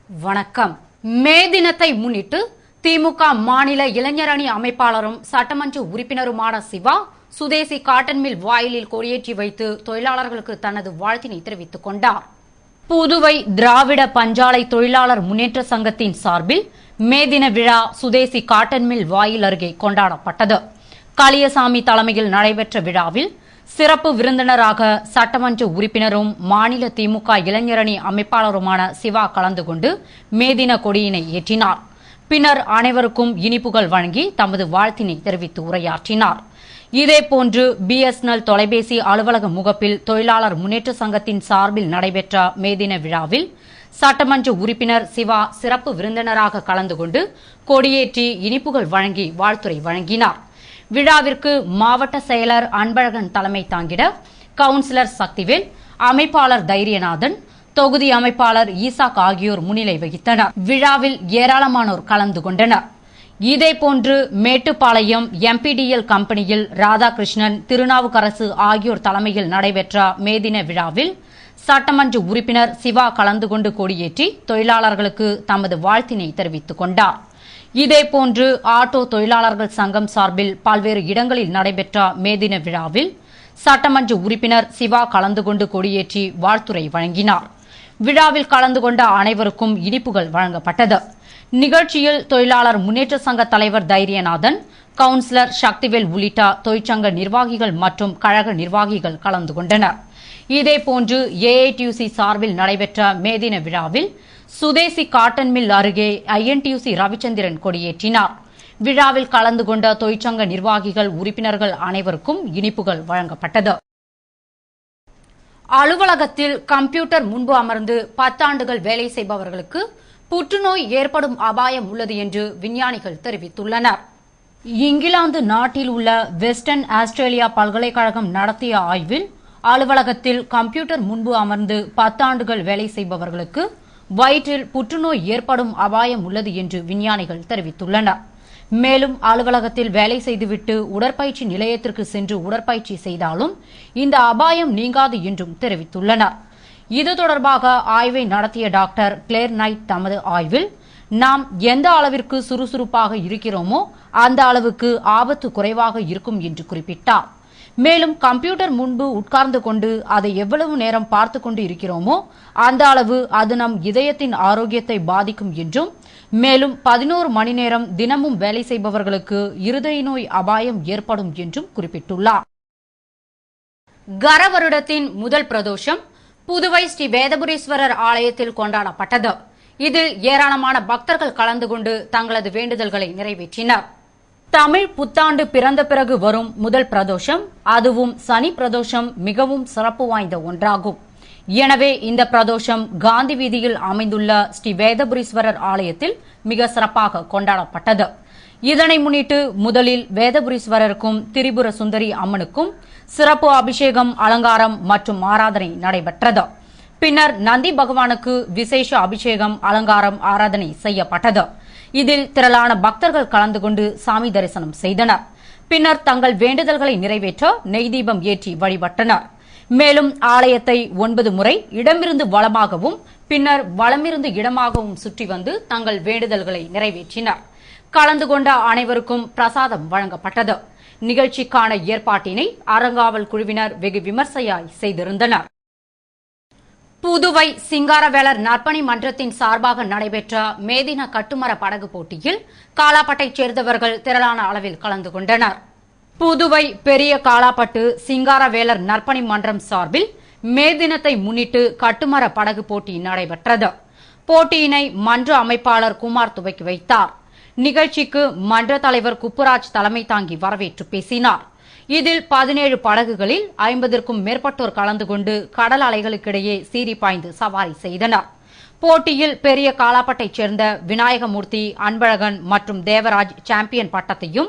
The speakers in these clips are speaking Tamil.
வணக்கம். மே தினத்தை முன்னிட்டு திமுக மாநில இளைஞரணி அமைப்பாளரும் சட்டமன்ற உறுப்பினருமான சிவா சுதேசி காட்டன் மில் வாயிலில் கொடியேற்றி வைத்து தொழிலாளர்களுக்கு தனது வாழ்த்தினை தெரிவித்துக் கொண்டார். புதுவை திராவிட பஞ்சாலை தொழிலாளர் முன்னேற்ற சங்கத்தின் சார்பில் மே தின விழா சுதேசி காட்டன் மில் வாயில் அருகே கொண்டாடப்பட்டது. காளியசாமி தலைமையில் நடைபெற்ற விழாவில் சிறப்பு விருந்தினராக சட்டமன்ற உறுப்பினரும் மாநில திமுக இளைஞரணி அமைப்பாளருமான சிவா கலந்து கொண்டு மே தின கொடியினை ஏற்றினார். பின்னர் அனைவருக்கும் இனிப்புகள் வழங்கி தமது வாழ்த்தினை தெரிவித்து உரையாற்றினார். இதேபோன்று பிஎஸ்என்எல் தொலைபேசி அலுவலக முகப்பில் தொழிலாளர் முன்னேற்ற சங்கத்தின் சார்பில் நடைபெற்ற மே தின விழாவில் சட்டமன்ற உறுப்பினர் சிவா சிறப்பு விருந்தினராக கலந்து கொண்டு கொடியேற்றி இனிப்புகள் வழங்கி வாழ்த்துரை வழங்கினார். விழாவிற்கு மாவட்ட செயலர் அன்பழகன் தலைமை தாங்கிட கவுன்சிலர் சக்திவேல், அமைப்பாளர் தைரியநாதன், தொகுதி அமைப்பாளர் ஈசாக் ஆகியோர் முன்னிலை வகித்தனர். விழாவில் ஏராளமானோர் கலந்து கொண்டனர். இதேபோன்று மேட்டுப்பாளையம் எம்பிடிஎல் கம்பெனியில் ராதாகிருஷ்ணன், திருநாவுக்கரசு ஆகியோர் தலைமையில் நடைபெற்ற மே தின விழாவில் சட்டமன்ற உறுப்பினர் சிவா கலந்து கொண்டு கொடியேற்றி தொழிலாளர்களுக்கு தமது வாழ்த்தினை தெரிவித்துக் கொண்டார். இதேபோன்று ஆட்டோ தொழிலாளர்கள் சங்கம் சார்பில் பல்வேறு இடங்களில் நடைபெற்ற மே தின விழாவில் சட்டமன்ற உறுப்பினர் சிவா கலந்து கொண்டு கொடியேற்றி வாழ்த்துரை வழங்கினார். விழாவில் கலந்து கொண்ட அனைவருக்கும் இனிப்புகள் வழங்கப்பட்டது. நிகழ்ச்சியில் தொழிலாளர் முன்னேற்ற சங்க தலைவர் தைரியநாதன், கவுன்சிலர் சக்திவேல் உள்ளிட்ட தொழிற்சங்க நிர்வாகிகள் மற்றும் கழக நிர்வாகிகள் கலந்து கொண்டனர். இதேபோன்று ஏஐடியூசி சார்பில் நடைபெற்ற மே தின விழாவில் சுதேசி காட்டன் மில் அருகே ஐஎன்டியூசி ரவிச்சந்திரன் கொடியேற்றினார். விழாவில் கலந்து கொண்ட தொழிற்சங்க நிர்வாகிகள், உறுப்பினர்கள் அனைவருக்கும் இனிப்புகள் வழங்கப்பட்டது. அலுவலகத்தில் கம்ப்யூட்டர் முன்பு அமர்ந்து 10 ஆண்டுகள் வேலை செய்பவர்களுக்கு புற்றுநோய் ஏற்படும் அபாயம் உள்ளது என்று விஞ்ஞானிகள் தெரிவித்துள்ளனர். இங்கிலாந்து நாட்டில் உள்ள வெஸ்டர்ன் ஆஸ்திரேலியா பல்கலைக்கழகம் நடத்திய ஆய்வில் அலுவலகத்தில் கம்ப்யூட்டர் முன்பு அமர்ந்து 10 ஆண்டுகள் வேலை செய்பவர்களுக்கு வயிற்றில் புற்றுநோய் ஏற்படும் அபாயம் உள்ளது என்று விஞ்ஞானிகள் தெரிவித்துள்ளனர். மேலும் அலுவலகத்தில் வேலை செய்துவிட்டு உடற்பயிற்சி நிலையத்திற்கு சென்று உடற்பயிற்சி செய்தாலும் இந்த அபாயம் நீங்காது என்றும் தெரிவித்துள்ளனர். இது தொடர்பாக ஆய்வை நடத்திய டாக்டர் கிளேர் நைட் தமது ஆய்வில் நாம் எந்த அளவிற்கு சுறுசுறுப்பாக இருக்கிறோமோ அந்த அளவுக்கு ஆபத்து குறைவாக இருக்கும் என்று குறிப்பிட்டார். மேலும் கம்ப்யூட்டர் முன்பு உட்கார்ந்து கொண்டு அதை எவ்வளவு நேரம் பார்த்து கொண்டு இருக்கிறோமோ அந்த அளவு அது நம் இதயத்தின் ஆரோக்கியத்தை பாதிக்கும் என்றும், மேலும் 11 மணி நேரம் தினமும் வேலை செய்பவர்களுக்கு இருதய நோய் அபாயம் ஏற்படும் என்றும் குறிப்பிட்டுள்ளார். கர வருடத்தின் முதல் பிரதோஷம் புதுவை ஸ்ரீ வேதபுரீஸ்வரர் ஆலயத்தில் கொண்டாடப்பட்டது. இதில் ஏராளமான பக்தர்கள் கலந்து கொண்டு தங்களது வேண்டுதல்களை நிறைவேற்றினர். தமிழ் புத்தாண்டு பிறந்த பிறகு வரும் முதல் பிரதோஷம், அதுவும் சனி பிரதோஷம் மிகவும் சிறப்பு வாய்ந்த ஒன்றாகும். எனவே இந்த பிரதோஷம் காந்தி வீதியில் அமைந்துள்ள ஸ்ரீ வேதபுரீஸ்வரர் ஆலயத்தில் மிக சிறப்பாக கொண்டாடப்பட்டது. இதனை முன்னிட்டு முதலில் வேதபுரீஸ்வரருக்கும் திரிபுர சுந்தரி அம்மனுக்கும் சிறப்பு அபிஷேகம், அலங்காரம் மற்றும் ஆராதனை நடைபெற்றது. பின்னர் நந்தி பகவானுக்கு விசேஷ அபிஷேகம், அலங்காரம், ஆராதனை செய்யப்பட்டது. இதில் திரளான பக்தர்கள் கலந்து கொண்டு சாமி தரிசனம் செய்தனர். பின்னர் தங்கள் வேண்டுதல்களை நிறைவேற்ற நெய் தீபம் ஏற்றி வழிபட்டனர். மேலும் ஆலயத்தை 9 முறை இடமிருந்து வலமாகவும் பின்னர் வலமிருந்து இடமாகவும் சுற்றி வந்து தங்கள் வேண்டுதல்களை நிறைவேற்றினர். கலந்து கொண்ட அனைவருக்கும் பிரசாதம் வழங்கப்பட்டது. நிகழ்ச்சிக்கான ஏற்பாட்டினை அறங்காவல் குழுவினர் வெகு விமர்சையாய் செய்திருந்தனர். புதுவை சிங்காரவேலர் நற்பணி மன்றத்தின் சார்பாக நடைபெற்ற மேதின கட்டுமர படகு போட்டியில் காலாப்பட்டைச் சேர்ந்தவர்கள் திரளான அளவில் கலந்து கொண்டனர். புதுவை பெரிய காலாப்பட்டு சிங்காரவேலர் நற்பணி மன்றம் சார்பில் மே தினத்தை முன்னிட்டு கட்டுமர படகு போட்டி நடைபெற்றது. போட்டியினை மன்ற அமைப்பாளர் குமார் துவக்கி வைத்தார். நிகழ்ச்சிக்கு மன்ற தலைவர் குப்புராஜ் தலைமை தாங்கி வரவேற்று பேசினார். இதில் 17 படகுகளில் 50க்கும் மேற்பட்டோர் கலந்து கொண்டு கடல் அலைகளுக்கிடையே சீறி பாய்ந்து சவாரி செய்தனர். போட்டியில் பெரிய காலாப்பட்டைச் சேர்ந்த விநாயகமூர்த்தி, அன்பழகன் மற்றும் தேவராஜ் சாம்பியன் பட்டத்தையும்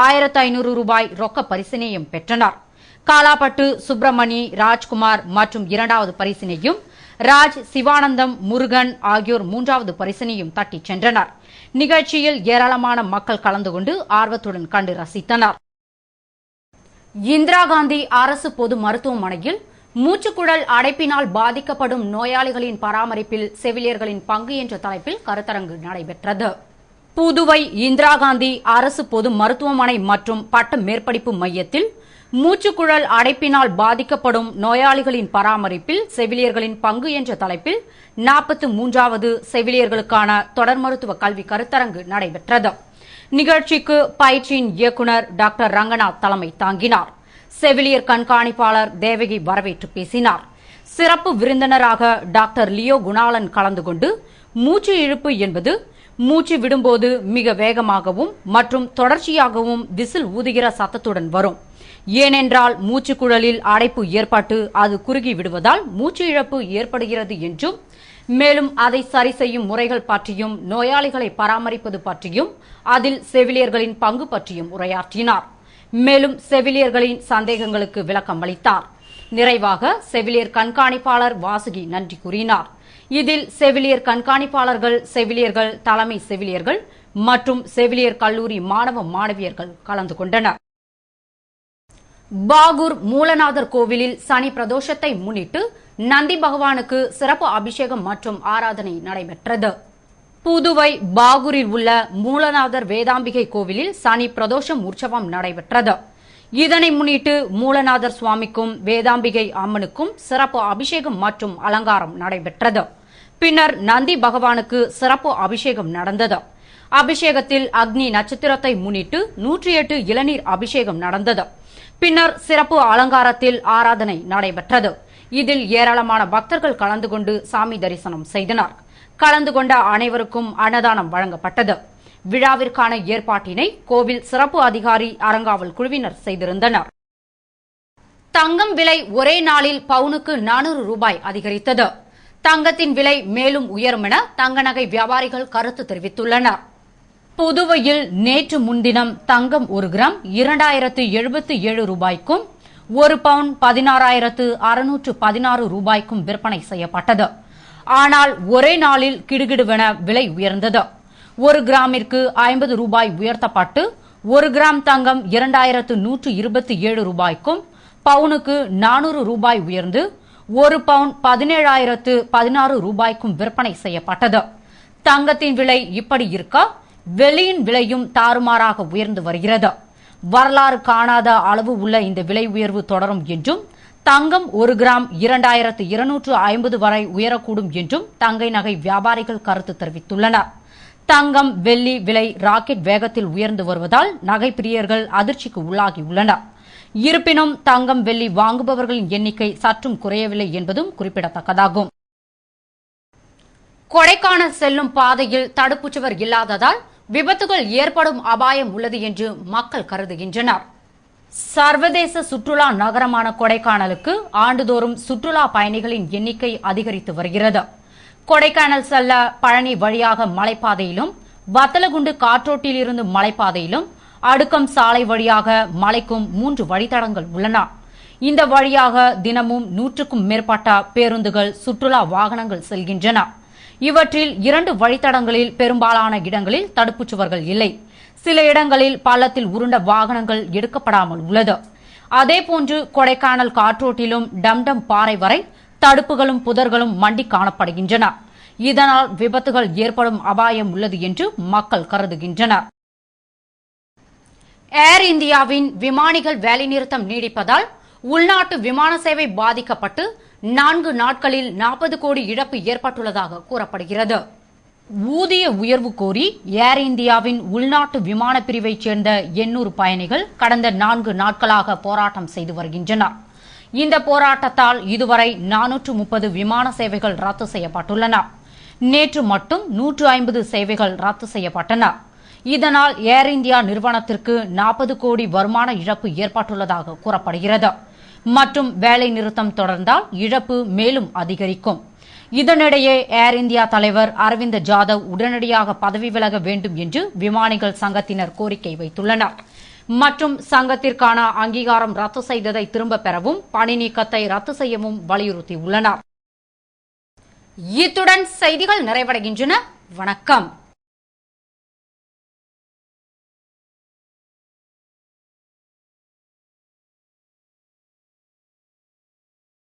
1500 ரூபாய் ரொக்க பரிசினையும் பெற்றனர். காலாப்பட்டு சுப்பிரமணி, ராஜ்குமார் மற்றும் 2வது பரிசினையும், ராஜ், சிவானந்தம், முருகன் ஆகியோர் 3வது பரிசினையும் தட்டிச் சென்றனர். நிகழ்ச்சியில் ஏராளமான மக்கள் கலந்து கொண்டு ஆர்வத்துடன் கண்டு ரசித்தனர். இந்திரா காந்தி அரசு பொது மருத்துவமனையில் மூச்சுக்குழல் அடைப்பினால் பாதிக்கப்படும் நோயாளிகளின் பராமரிப்பில் செவிலியர்களின் பங்கு என்ற தலைப்பில் கருத்தரங்கு நடைபெற்றது. புதுவை இந்திரா காந்தி அரசு பொது மருத்துவமனை மற்றும் பட்ட மேற்படிப்பு மையத்தில் மூச்சுக்குழல் அடைப்பினால் பாதிக்கப்படும் நோயாளிகளின் பராமரிப்பில் செவிலியர்களின் பங்கு என்ற தலைப்பில் 43வது செவிலியர்களுக்கான தொடர் மருத்துவ கல்வி கருத்தரங்கு நடைபெற்றது. நிகழ்ச்சிக்கு பயிற்சியின் இயக்குநர் டாக்டர் ரங்கநாத் தலைமை தாங்கினார். செவிலியர் கண்காணிப்பாளர் தேவகி வரவேற்று பேசினார். சிறப்பு விருந்தினராக டாக்டர் லியோ குணாலன் கலந்து கொண்டு மூச்சு இழுப்பு என்பது மூச்சு விடும்போது மிக வேகமாகவும் மற்றும் தொடர்ச்சியாகவும் விசில் ஊதுகிற சத்தத்துடன் வரும். ஏனென்றால் மூச்சுக்குழலில் அடைப்பு ஏற்பட்டு அது குறுகி விடுவதால் மூச்சு இழப்பு ஏற்படுகிறது என்றும், மேலும் அதை சரி செய்யும் முறைகள் பற்றியும், நோயாளிகளை பராமரிப்பது பற்றியும், அதில் செவிலியர்களின் பங்கு பற்றியும் உரையாற்றினார். மேலும் செவிலியர்களின் சந்தேகங்களுக்கு விளக்கம் அளித்தார். நிறைவாக செவிலியர் கண்காணிப்பாளர் வாசுகி நன்றி கூறினார். இதில் செவிலியர் கண்காணிப்பாளர்கள், செவிலியர்கள், தலைமை செவிலியர்கள் மற்றும் செவிலியர் கல்லூரி மாணவ மாணவியர்கள் கலந்து கொண்டனர். பாகூர் மூலநாதர் கோவிலில் சனி பிரதோஷத்தை முன்னிட்டு நந்தி பகவானுக்கு சிறப்பு அபிஷேகம் மற்றும் ஆராதனை நடைபெற்றது. புதுவை பாகூரில் உள்ள மூலநாதர் வேதாம்பிகை கோவிலில் சனி பிரதோஷம் உற்சவம் நடைபெற்றது. இதனை முன்னிட்டு மூலநாதர் சுவாமிக்கும் வேதாம்பிகை அம்மனுக்கும் சிறப்பு அபிஷேகம் மற்றும் அலங்காரம் நடைபெற்றது. பின்னர் நந்தி பகவானுக்கு சிறப்பு அபிஷேகம் நடந்தது. அபிஷேகத்தில் அக்னி நட்சத்திரத்தை முன்னிட்டு 108 இளநீர் அபிஷேகம் நடந்தது. பின்னர் சிறப்பு அலங்காரத்தில் ஆராதனை நடைபெற்றது. இதில் ஏராளமான பக்தர்கள் கலந்து கொண்டு சாமி தரிசனம் செய்தனர். கலந்து கொண்ட அனைவருக்கும் அன்னதானம் வழங்கப்பட்டது. விழாவிற்கான ஏற்பாட்டினை கோவில் சிறப்பு அதிகாரி அறங்காவல் குழுவினர் செய்திருந்தனர். தங்கம் விலை ஒரே நாளில் பவுனுக்கு 400 ரூபாய் அதிகரித்தது. தங்கத்தின் விலை மேலும் உயரும் என தங்க நகை வியாபாரிகள் கருத்து தெரிவித்துள்ளனர். புதுவையில் நேற்று முன்தினம் தங்கம் 1 கிராம் 2077 ரூபாய்க்கும் 1 பவுன் 16,616 ரூபாய்க்கும் விற்பனை செய்யப்பட்டது. ஆனால் ஒரே நாளில் கிடுகிடுவென விலை உயர்ந்தது. 1 கிராமிற்கு 50 ரூபாய் உயர்த்தப்பட்டு 1 கிராம் தங்கம் 2127 ரூபாய்க்கும், பவுனுக்கு 400 ரூபாய் உயர்ந்து 1 பவுன் 17,016 ரூபாய்க்கும் விற்பனை செய்யப்பட்டது. தங்கத்தின் விலை இப்படி இருக்க வெள்ளியின் விலையும் தாறுமாறாக உயர்ந்து வருகிறது. வரலாறு காணாத அளவு உள்ள இந்த விலை உயர்வு தொடரும் என்றும், தங்கம் 1 கிராம் 2250 வரை உயரக்கூடும் என்றும் தங்க நகை வியாபாரிகள் கருத்து தெரிவித்துள்ளனர். தங்கம், வெள்ளி விலை ராக்கெட் வேகத்தில் உயர்ந்து வருவதால் நகை பிரியர்கள் அதிர்ச்சிக்கு உள்ளாகியுள்ளனர். இருப்பினும் தங்கம், வெள்ளி வாங்குபவர்களின் எண்ணிக்கை சற்றும் குறையவில்லை என்பதும் குறிப்பிடத்தக்கதாகும். கொடைக்கானல் செல்லும் பாதையில் தடுப்புச் சுவர் இல்லாததால் விபத்துகள் ஏற்படும் அபாயம் உள்ளது என்று மக்கள் கருதுகின்றனர். சர்வதேச சுற்றுலா நகரமான கொடைக்கானலுக்கு ஆண்டுதோறும் சுற்றுலா பயணிகளின் எண்ணிக்கை அதிகரித்து வருகிறது. கொடைக்கானல் செல்ல பழனி வழியாக மலைப்பாதையிலும், வத்தலகுண்டு காற்றோட்டில் இருந்து மலைப்பாதையிலும், அடுக்கம் சாலை வழியாக மலைக்கும் 3 வழித்தடங்கள் உள்ளன. இந்த வழியாக தினமும் 100க்கும் மேற்பட்ட பேருந்துகள், சுற்றுலா வாகனங்கள் செல்கின்றன. இவற்றில் 2 வழித்தடங்களில் பெரும்பாலான இடங்களில் தடுப்புச் சுவர்கள் இல்லை. சில இடங்களில் பள்ளத்தில் உருண்ட வாகனங்கள் எடுக்கப்படாமல் உள்ளது. அதேபோன்று கொடைக்கானல் காற்றோட்டிலும் டம்டம் பாறை வரை தடுப்புகளும் புதர்களும் மண்டி காணப்படுகின்றன. இதனால் விபத்துகள் ஏற்படும் அபாயம் உள்ளது என்று மக்கள் கருதுகின்றனர். ஏர் இந்தியாவின் விமானிகள் வேலைநிறுத்தம் நீடிப்பதால் உள்நாட்டு விமான சேவை பாதிக்கப்பட்டு 4 நாட்களில் 40 கோடி இழப்பு ஏற்பட்டுள்ளதாக கூறப்படுகிறது. ஊதிய உயர்வு கோரி ஏர் இந்தியாவின் உள்நாட்டு விமான பிரிவைச் சேர்ந்த 800 பயணிகள் கடந்த 4 நாட்களாக போராட்டம் செய்து வருகின்றனர். இந்த போராட்டத்தால் இதுவரை 430 விமான சேவைகள் ரத்து செய்யப்பட்டுள்ளன. நேற்று மட்டும் 150 சேவைகள் ரத்து செய்யப்பட்டன. இதனால் ஏர் இந்தியா நிறுவனத்திற்கு 40 கோடி வருமான இழப்பு ஏற்பட்டுள்ளதாக கூறப்படுகிறது. மற்றும் வேலை நிறுத்தம் தொடர்ந்தால் இழப்பு மேலும் அதிகரிக்கும். இதனிடையே ஏர் இந்தியா தலைவர் அரவிந்த் ஜாதவ் உடனடியாக பதவி விலக வேண்டும் என்று விமானிகள் சங்கத்தினர் கோரிக்கை வைத்துள்ளனர். மற்றும் சங்கத்திற்கான அங்கீகாரம் ரத்து செய்ததை திரும்பப் பெறவும், பணி நீக்கத்தை ரத்து செய்யவும் வலியுறுத்தியுள்ளனர். இத்துடன் செய்திகள் நிறைவடைகின்றன. வணக்கம்.